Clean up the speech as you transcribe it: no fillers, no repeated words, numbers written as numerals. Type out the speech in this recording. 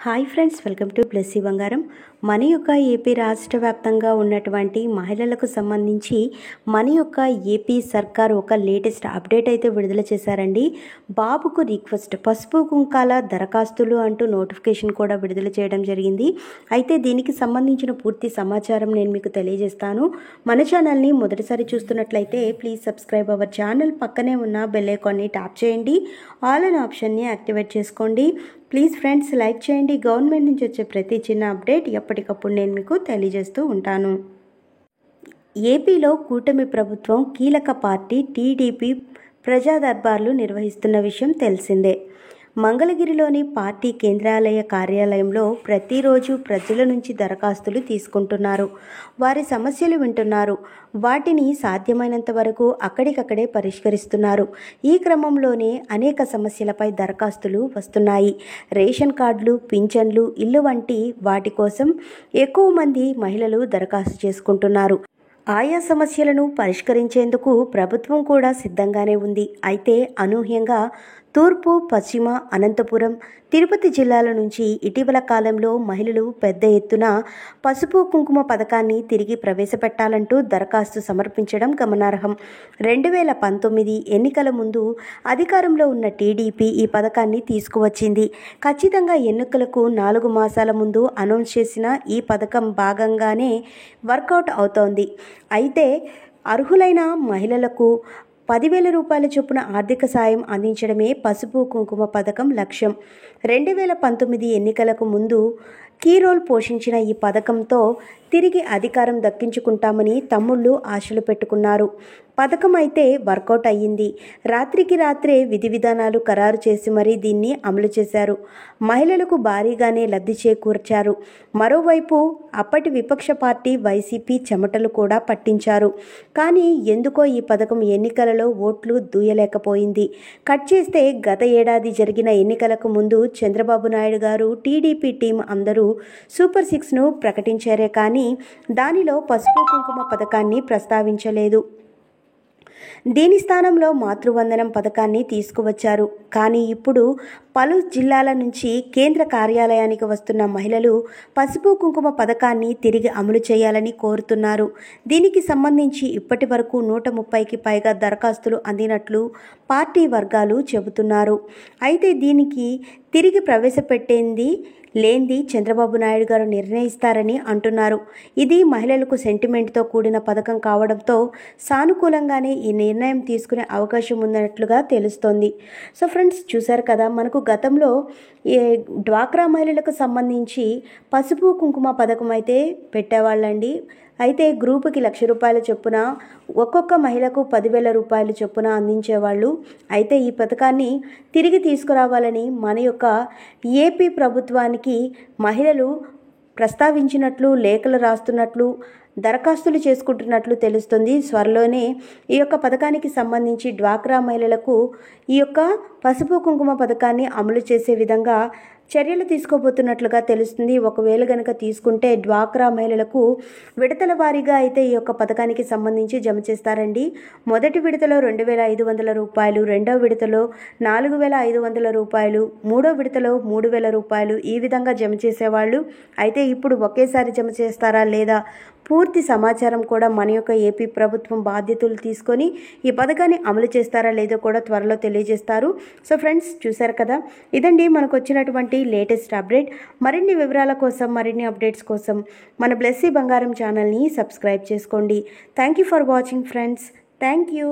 Hi friends, welcome to Blessy బంగారం. మన యొక్క ఏపీ రాష్ట్ర వ్యాప్తంగా ఉన్నటువంటి మహిళలకు సంబంధించి మన యొక్క ఏపీ సర్కార్ ఒక లేటెస్ట్ అప్డేట్ అయితే విడుదల చేశారండి. బాబుకు రిక్వెస్ట్ పసుపు కుంకాల దరఖాస్తులు అంటూ నోటిఫికేషన్ కూడా విడుదల చేయడం జరిగింది. అయితే దీనికి సంబంధించిన పూర్తి సమాచారం నేను మీకు తెలియజేస్తాను. మన ఛానల్ని మొదటిసారి చూస్తున్నట్లయితే ప్లీజ్ సబ్స్క్రైబ్ అవర్ ఛానల్. పక్కనే ఉన్న బెల్ ఐకాన్ని ట్యాప్ చేయండి. ఆల్ అనే ఆప్షన్ని యాక్టివేట్ చేసుకోండి. ప్లీజ్ ఫ్రెండ్స్ లైక్ చేయండి. గవర్నమెంట్ నుంచి వచ్చే ప్రతి చిన్న అప్డేట్ ఎప్పటికప్పుడు నేను మీకు తెలియజేస్తూ ఉంటాను. ఏపీలో కూటమి ప్రభుత్వం కీలక పార్టీ టీడీపీ ప్రజా దర్బార్లు నిర్వహిస్తున్న విషయం తెలిసిందే. మంగళగిరిలోని పార్టీ కేంద్రాలయ కార్యాలయంలో ప్రతిరోజు ప్రజల నుంచి దరఖాస్తులు తీసుకుంటున్నారు. వారి సమస్యలు వింటున్నారు. వాటిని సాధ్యమైనంత వరకు అక్కడికక్కడే పరిష్కరిస్తున్నారు. ఈ క్రమంలోనే అనేక సమస్యలపై దరఖాస్తులు వస్తున్నాయి. రేషన్ కార్డులు, పింఛన్లు, ఇల్లు వంటి వాటి కోసం ఎక్కువ మంది మహిళలు దరఖాస్తు చేసుకుంటున్నారు. ఆయా సమస్యలను పరిష్కరించేందుకు ప్రభుత్వం కూడా సిద్ధంగానే ఉంది. అయితే అనూహ్యంగా తూర్పు, పశ్చిమ, అనంతపురం, తిరుపతి జిల్లాల నుంచి ఇటీవల కాలంలో మహిళలు పెద్ద ఎత్తున పసుపు కుంకుమ పథకాన్ని తిరిగి ప్రవేశపెట్టాలంటూ దరఖాస్తు సమర్పించడం గమనార్హం. 2019 ఎన్నికల ముందు అధికారంలో ఉన్న టీడీపీ ఈ పథకాన్ని తీసుకువచ్చింది. ఖచ్చితంగా ఎన్నికలకు 4 మాసాల ముందు అనౌన్స్ చేసిన ఈ పథకం భాగంగానే వర్కౌట్ అవుతోంది. అయితే అర్హులైన మహిళలకు 10,000 రూపాయల చొప్పున ఆర్థిక సాయం అందించడమే పసుపు కుంకుమ పథకం లక్ష్యం. 2019 ఎన్నికలకు ముందు కీ రోల్ పోషించిన ఈ పథకంతో తిరిగి అధికారం దక్కించుకుంటామని తమ్ముళ్ళు ఆశలు పెట్టుకున్నారు. పథకం అయితే వర్కౌట్ అయ్యింది. రాత్రికి రాత్రే విధి విధానాలు ఖరారు చేసి మరీ దీన్ని అమలు చేశారు. మహిళలకు భారీగానే లబ్ధి చేకూర్చారు. మరోవైపు అప్పటి విపక్ష పార్టీ వైసీపీ చెమటలు కూడా పట్టించారు. కానీ ఎందుకో ఈ పథకం ఎన్నికలలో ఓట్లు దూయలేకపోయింది. కట్ చేస్తే గత ఏడాది జరిగిన ఎన్నికలకు ముందు చంద్రబాబు నాయుడు గారు, టీడీపీ టీం అందరూ సూపర్ 6ను ప్రకటించారే కానీ దానిలో పసుపు కుంకుమ పథకాన్ని ప్రస్తావించలేదు. దీని స్థానంలో మాతృవందనం పథకాన్ని తీసుకువచ్చారు. కానీ ఇప్పుడు పలు జిల్లాల నుంచి కేంద్ర కార్యాలయానికి వస్తున్న మహిళలు పసుపు కుంకుమ పథకాన్ని తిరిగి అమలు చేయాలని కోరుతున్నారు. దీనికి సంబంధించి ఇప్పటి వరకు 130కి పైగా దరఖాస్తులు అందినట్లు పార్టీ వర్గాలు చెబుతున్నారు. అయితే దీనికి తిరిగి ప్రవేశపెట్టేంది లేంది చంద్రబాబు నాయుడు గారు నిర్ణయిస్తారని అంటున్నారు. ఇది మహిళలకు సెంటిమెంట్తో కూడిన పథకం కావడంతో సానుకూలంగానే ఈ నిర్ణయం తీసుకునే అవకాశం ఉన్నట్లుగా తెలుస్తోంది. సో ఫ్రెండ్స్, చూశారు కదా, మనకు గతంలో డ్వాక్రా మహిళలకు సంబంధించి పసుపు కుంకుమ పథకం అయితే పెట్టేవాళ్ళండి. అయితే గ్రూపుకి 1,00,000 రూపాయల చొప్పున ఒక్కొక్క మహిళకు 10,000 రూపాయలు చొప్పున అందించేవాళ్ళు. అయితే ఈ పథకాన్ని తిరిగి తీసుకురావాలని మన యొక్క ఏపీ ప్రభుత్వానికి మహిళలు ప్రస్తావించినట్లు, లేఖలు రాస్తున్నట్లు, దరఖాస్తులు చేసుకుంటున్నట్లు తెలుస్తుంది. త్వరలోనే ఈ యొక్క పథకానికి సంబంధించి డ్వాక్రా మహిళలకు ఈ యొక్క పసుపు కుంకుమ పథకాన్ని అమలు చేసే విధంగా చర్యలు తీసుకోబోతున్నట్లుగా తెలుస్తుంది. ఒకవేళ కనుక తీసుకుంటే డ్వాక్రా మహిళలకు విడతల వారీగా అయితే ఈ యొక్క పథకానికి సంబంధించి జమ చేస్తారండి. మొదటి విడతలో 2,500 రూపాయలు, రెండవ విడతలో 4,500 రూపాయలు, మూడో విడతలో 3,000 రూపాయలు ఈ విధంగా జమ చేసేవాళ్ళు. అయితే ఇప్పుడు ఒకేసారి జమ చేస్తారా లేదా పూర్తి సమాచారం కూడా మన యొక్క ఏపీ ప్రభుత్వం బాధ్యతలు తీసుకొని ఈ పథకాన్ని అమలు చేస్తారా లేదో కూడా త్వరలో తెలియజేస్తారు. సో ఫ్రెండ్స్, చూశారు కదా, ఇదండి మనకు వచ్చినటువంటి లేటెస్ట్ అప్డేట్. మరిన్ని వివరాల కోసం, మరిన్ని అప్డేట్స్ కోసం మన బ్లెస్సీ బంగారం ఛానల్ని సబ్స్క్రైబ్ చేసుకోండి. Thank you for watching friends. Thank you.